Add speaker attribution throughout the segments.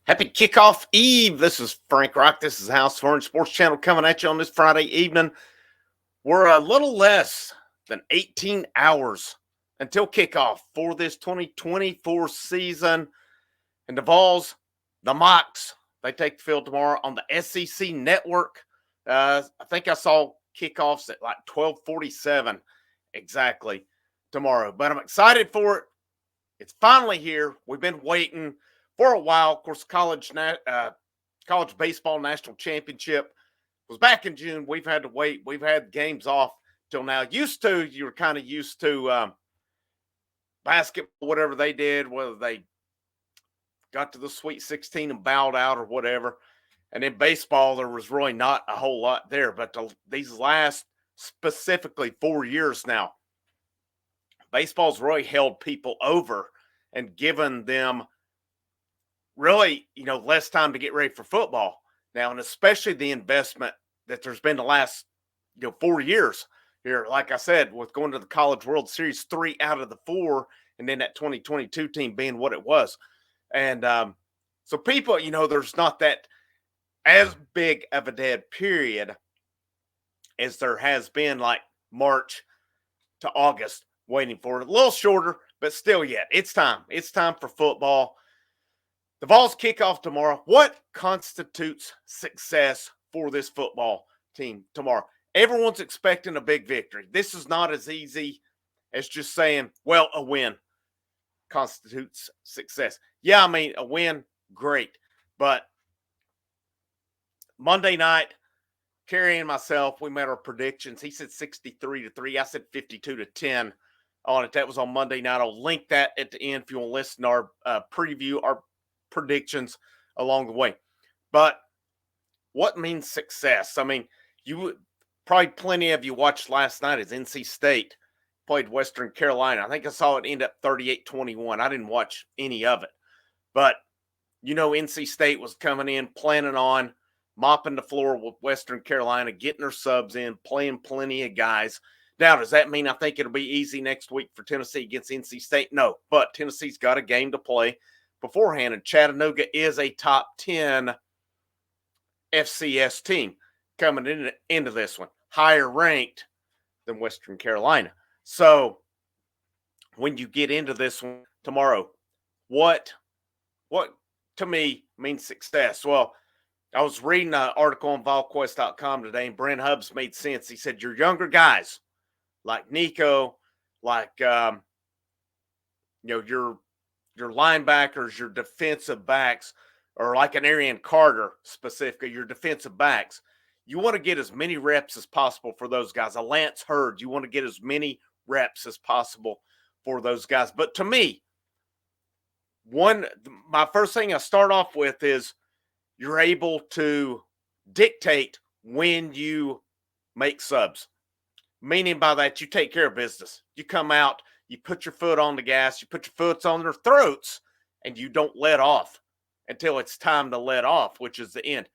Speaker 1: Happy kickoff eve. This is Frank Rock. This is House Foreign Sports Channel coming at you on this Friday evening. We're a little less than 18 hours until kickoff for this 2024 season. And the Vols, the Mocs, they take the field tomorrow on the SEC network. I think I saw kickoffs at like 12:47 exactly tomorrow. But I'm excited for it. It's finally here. We've been waiting for a while. Of course, college baseball national championship was back in June. We've had to wait. We've had games off till now. You were kind of used to basketball, whatever they did, whether they got to the Sweet 16 and bowed out or whatever. And in baseball, there was really not a whole lot there. But these last specifically 4 years now, baseball's really held people over and given them really, less time to get ready for football now, and especially the investment that there's been the last, 4 years here. Like I said, with going to the College World Series, 3 out of the 4, and then that 2022 team being what it was. And so people, there's not that as big of a dead period as there has been like March to August waiting for it. A little shorter, but still yet. It's time. It's time for football. The Vols kick off tomorrow. What constitutes success for this football team tomorrow? Everyone's expecting a big victory. This is not as easy as just saying, well, a win constitutes success. Yeah, I mean, a win, great. But Monday night, Kerry and myself, we made our predictions. He said 63-3. I said 52-10 on it. That was on Monday night. I'll link that at the end if you want to listen to our preview, our predictions along the way. But what means success? I mean, probably plenty of you watched last night as NC State played Western Carolina. I think I saw it end up 38-21. I didn't watch any of it. But, NC State was coming in, planning on mopping the floor with Western Carolina, getting their subs in, playing plenty of guys. Now, does that mean I think it'll be easy next week for Tennessee against NC State? No, but Tennessee's got a game to play beforehand, and Chattanooga is a top 10 FCS team coming into this one, higher ranked than Western Carolina. So when you get into this one tomorrow, what to me means success? Well, I was reading an article on volquest.com today, and Brent Hubbs made sense. He said your younger guys like Nico, like your linebackers, your defensive backs, or like an Arian Carter specifically, your defensive backs, you want to get as many reps as possible for those guys. A Lance Hurd, you want to get as many reps as possible for those guys. But to me, my first thing I start off with is you're able to dictate when you make subs. Meaning by that, you take care of business. You come out, you put your foot on the gas, you put your foot on their throats, and you don't let off until it's time to let off, which is the end.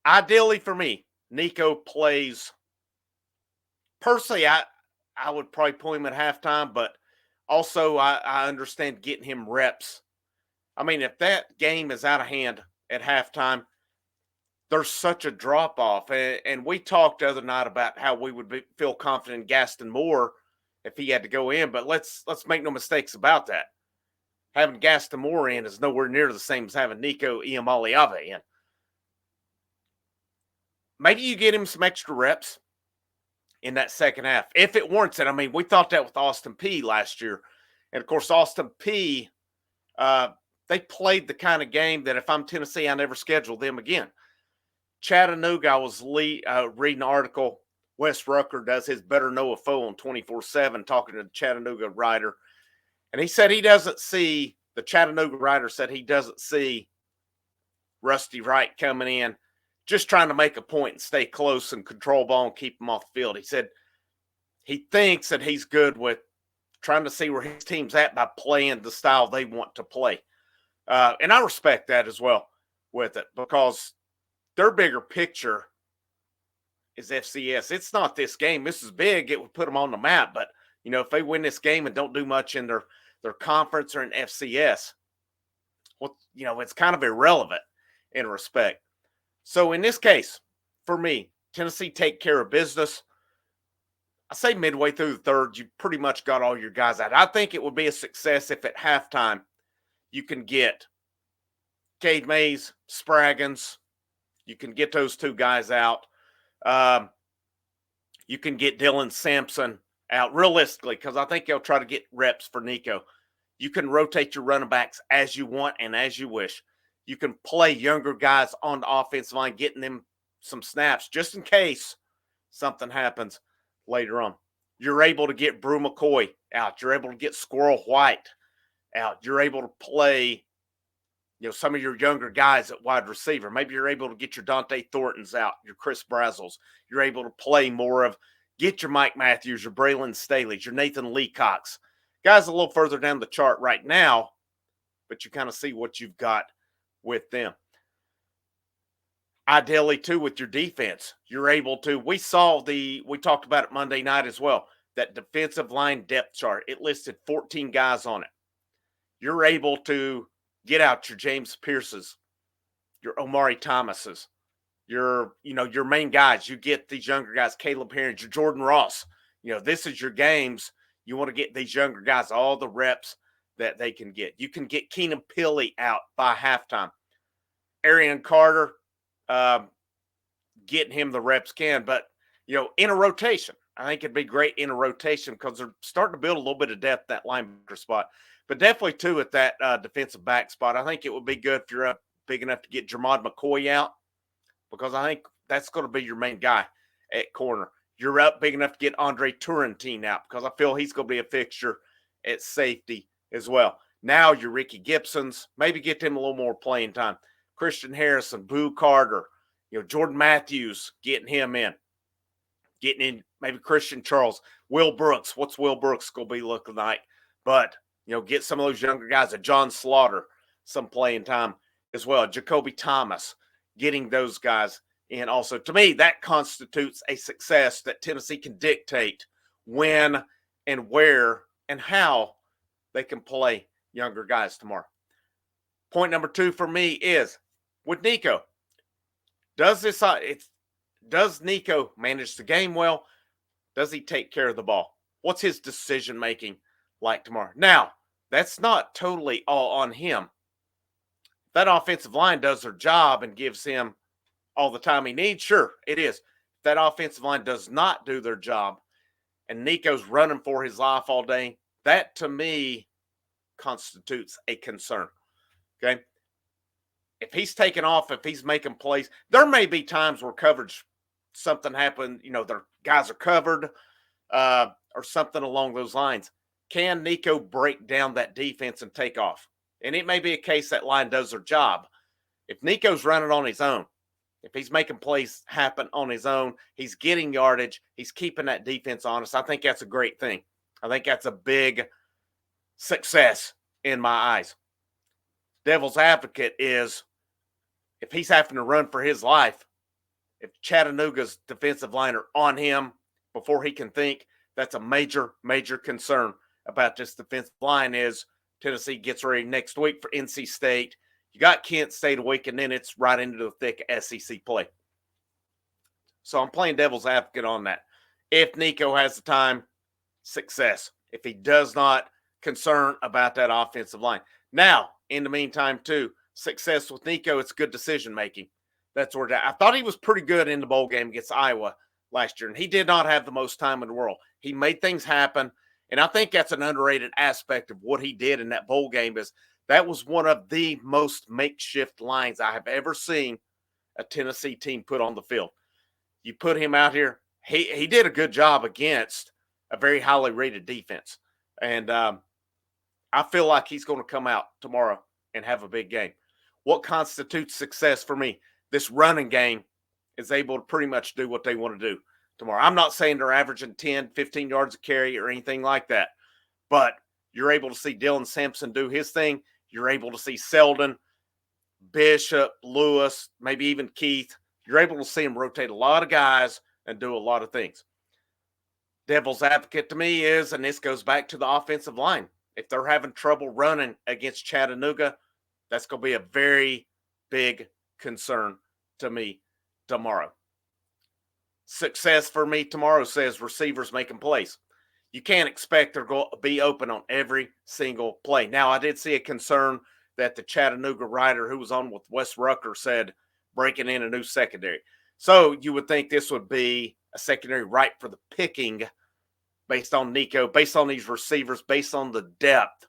Speaker 1: Ideally for me, Nico plays. Personally, I would probably pull him at halftime, but also I understand getting him reps. I mean, if that game is out of hand at halftime, there's such a drop-off. And we talked the other night about how we would feel confident in Gaston Moore if he had to go in. But let's make no mistakes about that. Having Gaston Moore in is nowhere near the same as having Nico Iamaleava in. Maybe you get him some extra reps in that second half, if it warrants it. I mean, we thought that with Austin Peay last year. And, of course, Austin Peay, they played the kind of game that if I'm Tennessee, I never schedule them again. Chattanooga, I was reading an article. Wes Rucker does his Better Know a Foe on 24/7, talking to the Chattanooga writer. And he said the Chattanooga writer said he doesn't see Rusty Wright coming in, just trying to make a point and stay close and control ball and keep him off the field. He said he thinks that he's good with trying to see where his team's at by playing the style they want to play. And I respect that as well with it, because their bigger picture is FCS. It's not this game. This is big. It would put them on the map. But, if they win this game and don't do much in their conference or in FCS, it's kind of irrelevant in respect. So in this case, for me, Tennessee take care of business. I say midway through the third, you pretty much got all your guys out. I think it would be a success if at halftime you can get Cade Mays, Spraggins, you can get those two guys out. Um, you can get Dylan Sampson out realistically, because I think they'll try to get reps for Nico. You can rotate your running backs as you want and as you wish. You can play younger guys on the offensive line, getting them some snaps just in case something happens later on. You're able to get Brew McCoy out. You're able to get Squirrel White out. You're able to play, some of your younger guys at wide receiver. Maybe you're able to get your Dante Thorntons out, your Chris Brazzles. You're able to play more of, get your Mike Matthews, your Braylon Staley's, your Nathan Leacox. Guys a little further down the chart right now, but you kind of see what you've got with them. Ideally, too, with your defense, you're able to, we talked about it Monday night as well, that defensive line depth chart. It listed 14 guys on it. You're able to get out your James Pierces, your Omari Thomases, your main guys. You get these younger guys, Caleb Herring, your Jordan Ross. This is your games. You want to get these younger guys all the reps that they can get. You can get Keenan Pilley out by halftime. Arian Carter, getting him the reps but, in a rotation. I think it'd be great in a rotation because they're starting to build a little bit of depth at that linebacker spot. But definitely, too, at that defensive back spot, I think it would be good if you're up big enough to get Jermod McCoy out, because I think that's going to be your main guy at corner. You're up big enough to get Andre Turrentine out, because I feel he's going to be a fixture at safety as well. Now you're Ricky Gibson's. Maybe get him a little more playing time. Christian Harrison, Boo Carter, Jordan Matthews, getting him in. Getting in maybe Christian Charles. Will Brooks. What's Will Brooks going to be looking like? But, get some of those younger guys, John Slaughter, some playing time as well. Jacoby Thomas, getting those guys in also. To me, that constitutes a success that Tennessee can dictate when and where and how they can play younger guys tomorrow. Point number 2 for me is, with Nico, does Nico manage the game well? Does he take care of the ball? What's his decision-making like tomorrow? Now, that's not totally all on him. If that offensive line does their job and gives him all the time he needs, sure, it is. If that offensive line does not do their job and Nico's running for his life all day, that to me constitutes a concern. Okay? If he's taking off, if he's making plays, there may be times where coverage, something happened, their guys are covered or something along those lines. Can Nico break down that defense and take off? And it may be a case that line does their job. If Nico's running on his own, if he's making plays happen on his own, he's getting yardage, he's keeping that defense honest, I think that's a great thing. I think that's a big success in my eyes. Devil's advocate is, if he's having to run for his life, if Chattanooga's defensive line are on him before he can think, that's a major, major concern about this defensive line. Is Tennessee gets ready next week for NC State. You got Kent State a week, and then it's right into the thick SEC play. So I'm playing devil's advocate on that. If Nico has the time, success. If he does not, concern about that offensive line. Now, in the meantime, too, success with Nico, it's good decision-making. That's where I thought he was pretty good in the bowl game against Iowa last year, and he did not have the most time in the world. He made things happen, and I think that's an underrated aspect of what he did in that bowl game. Is that was one of the most makeshift lines I have ever seen a Tennessee team put on the field. You put him out here, he did a good job against a very highly rated defense, and I feel like he's going to come out tomorrow and have a big game. What constitutes success for me? This running game is able to pretty much do what they want to do tomorrow. I'm not saying they're averaging 10, 15 yards a carry or anything like that, but you're able to see Dylan Sampson do his thing. You're able to see Selden, Bishop, Lewis, maybe even Keith. You're able to see him rotate a lot of guys and do a lot of things. Devil's advocate to me is, and this goes back to the offensive line, if they're having trouble running against Chattanooga, That's going to be a very big concern to me tomorrow. Success for me tomorrow says receivers making plays. You can't expect they're going to be open on every single play. Now, I did see a concern that the Chattanooga writer who was on with Wes Rucker said breaking in a new secondary. So you would think this would be a secondary ripe for the picking based on Nico, based on these receivers, based on the depth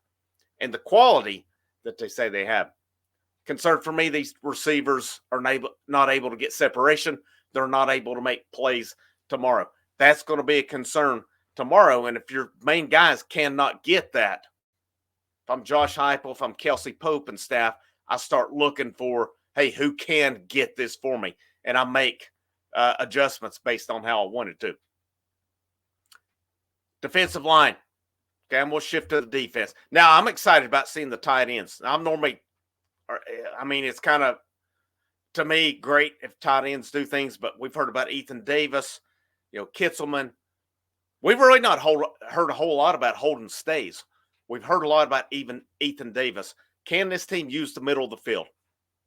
Speaker 1: and the quality that they say they have. Concern for me, these receivers are not able to get separation. They're not able to make plays tomorrow. That's going to be a concern tomorrow. And if your main guys cannot get that, if I'm Josh Heupel, if I'm Kelsey Pope and staff, I start looking for, hey, who can get this for me? And I make adjustments based on how I wanted to. Defensive line. Okay, and we'll shift to the defense. Now, I'm excited about seeing the tight ends. It's kind of, to me, great if tight ends do things, but we've heard about Ethan Davis, Kitzelman. We've really not heard a whole lot about Holden Stays. We've heard a lot about even Ethan Davis. Can this team use the middle of the field?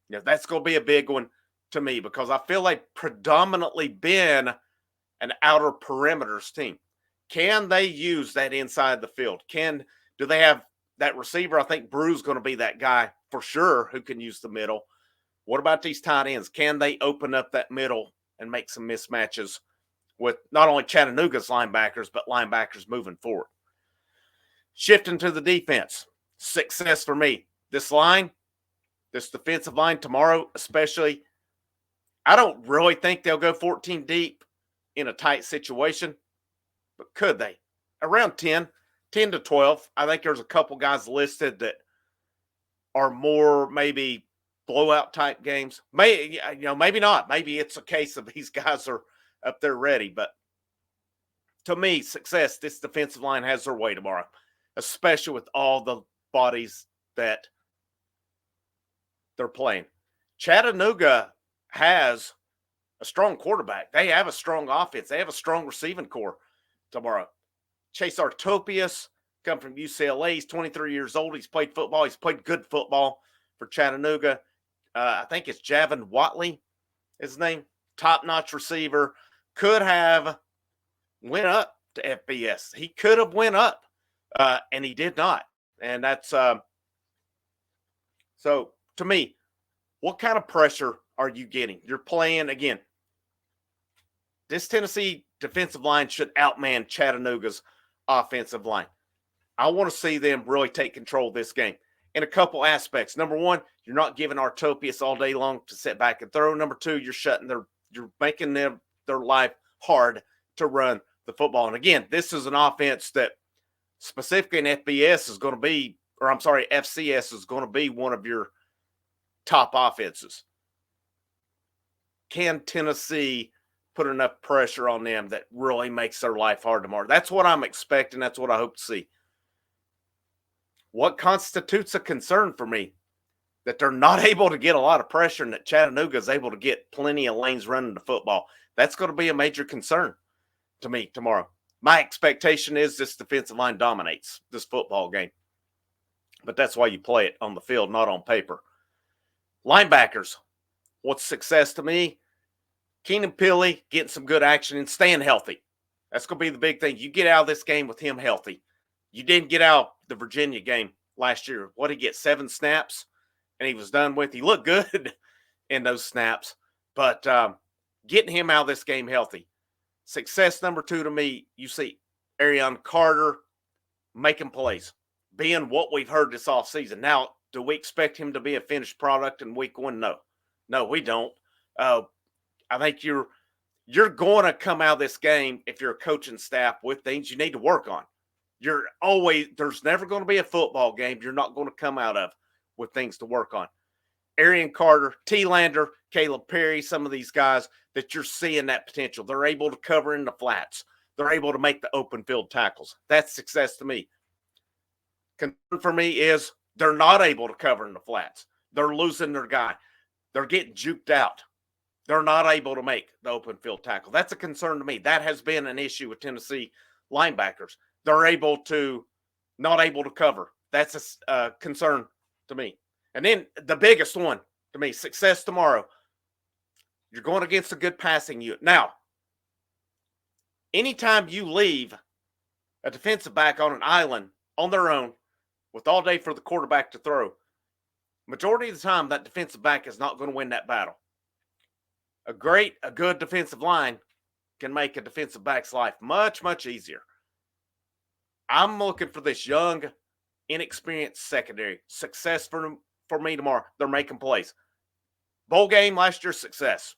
Speaker 1: That's going to be a big one to me because I feel like predominantly been an outer perimeters team. Can they use that inside the field? Do they have that receiver? I think Brew's going to be that guy for sure who can use the middle. What about these tight ends? Can they open up that middle and make some mismatches with not only Chattanooga's linebackers, but linebackers moving forward? Shifting to the defense, success for me. This defensive line tomorrow, especially, I don't really think they'll go 14 deep in a tight situation, but could they? Around 10 to 12. I think there's a couple guys listed that are more maybe blowout type games. Maybe not. Maybe it's a case of these guys are up there ready. But to me, success, this defensive line has their way tomorrow, especially with all the bodies that they're playing. Chattanooga has a strong quarterback. They have a strong offense. They have a strong receiving core tomorrow. Chase Artopius, come from UCLA. He's 23 years old. He's played football. He's played good football for Chattanooga. I think it's Javon Watley, his name. Top-notch receiver. Could have went up to FBS. He could have went up, and he did not. And that's so to me, what kind of pressure are you getting? You're playing, again, this Tennessee defensive line should outman Chattanooga's offensive line. I want to see them really take control of this game in a couple aspects. Number one, you're not giving Artopius all day long to sit back and throw. Number two, you're making their life hard to run the football. And again, this is an offense that specifically in FCS is going to be one of your top offenses. Can Tennessee put enough pressure on them that really makes their life hard tomorrow? That's what I'm expecting. That's what I hope to see. What constitutes a concern for me? That they're not able to get a lot of pressure and that Chattanooga is able to get plenty of lanes running the football. That's going to be a major concern to me tomorrow. My expectation is this defensive line dominates this football game. But that's why you play it on the field, not on paper. Linebackers, what's success to me? Keenan Pili getting some good action and staying healthy. That's going to be the big thing. You get out of this game with him healthy. You didn't get out the Virginia game last year. What did he get? 7 snaps? And he was done with. He looked good in those snaps. But getting him out of this game healthy. Success number 2 to me, you see Arion Carter making plays. Being what we've heard this offseason. Now, do we expect him to be a finished product in week 1? No. No, we don't. I think you're going to come out of this game, if you're a coaching staff, with things you need to work on. There's never going to be a football game you're not going to come out of with things to work on. Arion Carter, T. Lander, Caleb Perry, some of these guys that you're seeing that potential. They're able to cover in the flats. They're able to make the open field tackles. That's success to me. Concern for me is they're not able to cover in the flats. They're losing their guy. They're getting juked out. They're not able to make the open field tackle. That's a concern to me. That has been an issue with Tennessee linebackers. They're not able to cover. That's a concern to me. And then the biggest one to me, success tomorrow. You're going against a good passing unit. Now, anytime you leave a defensive back on an island on their own with all day for the quarterback to throw, majority of the time that defensive back is not going to win that battle. A good defensive line can make a defensive back's life much, much easier. I'm looking for this young, inexperienced secondary. Success for me tomorrow. They're making plays. Bowl game last year, success.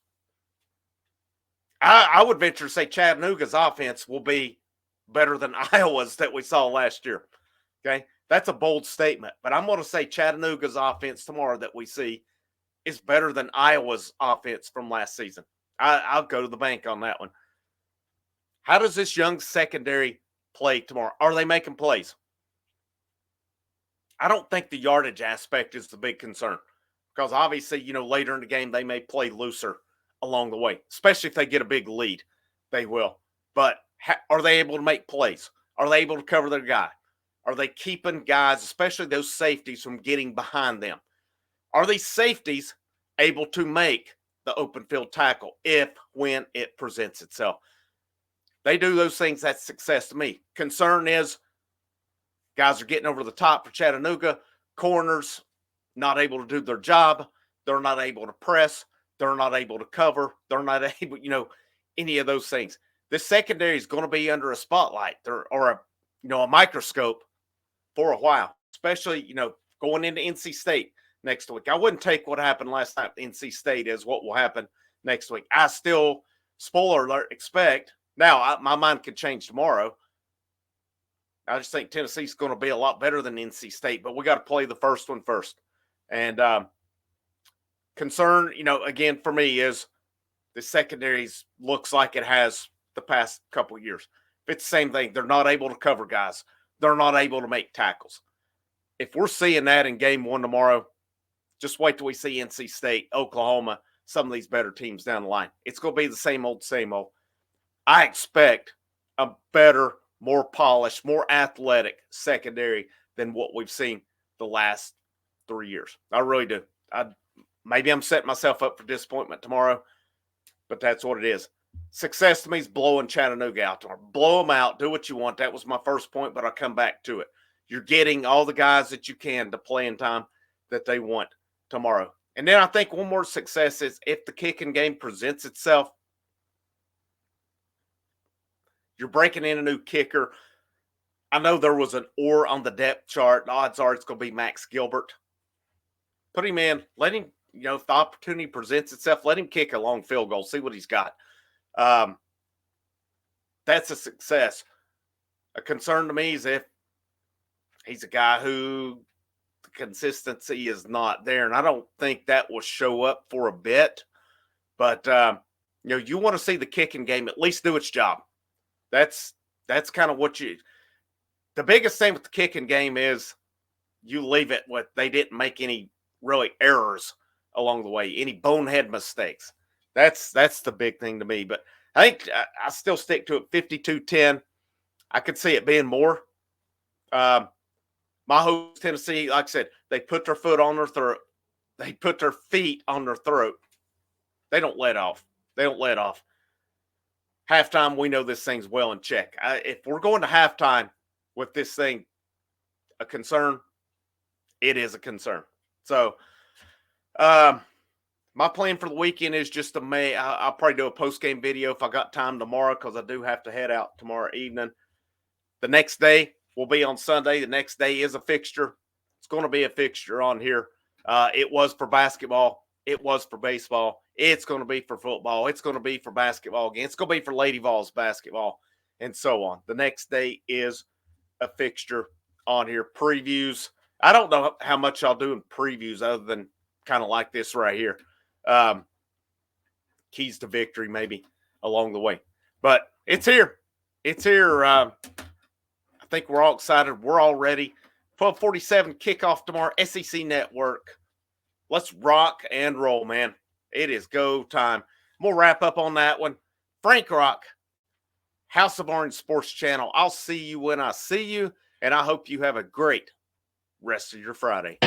Speaker 1: I would venture to say Chattanooga's offense will be better than Iowa's that we saw last year. Okay? That's a bold statement. But I'm going to say Chattanooga's offense tomorrow that we see is better than Iowa's offense from last season. I'll go to the bank on that one. How does this young secondary play tomorrow? Are they making plays? I don't think the yardage aspect is the big concern because obviously, later in the game, they may play looser along the way, especially if they get a big lead. They will. But are they able to make plays? Are they able to cover their guy? Are they keeping guys, especially those safeties, from getting behind them? Are these safeties able to make the open field tackle when it presents itself? They do those things, that's success to me. Concern is guys are getting over the top for Chattanooga. Corners not able to do their job. They're not able to press. They're not able to cover. They're not able, any of those things. The secondary is going to be under a spotlight or a microscope for a while, especially, going into NC State next week. I wouldn't take what happened last night at NC State as what will happen next week. I still, spoiler alert, expect. Now, my mind could change tomorrow. I just think Tennessee's going to be a lot better than NC State, but we got to play the first one first. And concern, again, for me is the secondaries looks like it has the past couple of years. It's the same thing. They're not able to cover guys. They're not able to make tackles. If we're seeing that in game one tomorrow, just wait till we see NC State, Oklahoma, some of these better teams down the line. It's going to be the same old, same old. I expect a better, more polished, more athletic secondary than what we've seen the last 3 years. I really do. Maybe I'm setting myself up for disappointment tomorrow, but that's what it is. Success to me is blowing Chattanooga out tomorrow. Blow them out. Do what you want. That was my first point, but I'll come back to it. You're getting all the guys that you can to play in time that they want tomorrow. And then I think one more success is if the kicking game presents itself, you're breaking in a new kicker. I know there was an or on the depth chart. The odds are it's going to be Max Gilbert. Put him in. Let him, if the opportunity presents itself, let him kick a long field goal. See what he's got. That's a success. A concern to me is if he's a guy who the consistency is not there. And I don't think that will show up for a bit. But, you want to see the kicking game at least do its job. That's kind of what the biggest thing with the kicking game is you leave it with they didn't make any really errors along the way, any bonehead mistakes. That's the big thing to me. But I think I still stick to it 52-10. I could see it being more. My hope is Tennessee, like I said, they put their foot on their throat. They put their feet on their throat. They don't let off. Halftime, we know this thing's well in check. If we're going to halftime with this thing a concern, it is a concern. So, my plan for the weekend is just I'll probably do a post-game video if I got time tomorrow because I do have to head out tomorrow evening. The next day will be on Sunday. The next day is a fixture. It's going to be a fixture on here. It was for basketball. It was for baseball. It's going to be for football. It's going to be for basketball again. It's going to be for Lady Vols basketball and so on. The next day is a fixture on here. Previews. I don't know how much I'll do in previews other than kind of like this right here. Keys to victory maybe along the way. But it's here. It's here. I think we're all excited. We're all ready. 12:47 kickoff tomorrow. SEC Network. Let's rock and roll, man. It is go time. We'll wrap up on that one. Frank Rock, House of Orange Sports Channel. I'll see you when I see you, and I hope you have a great rest of your Friday.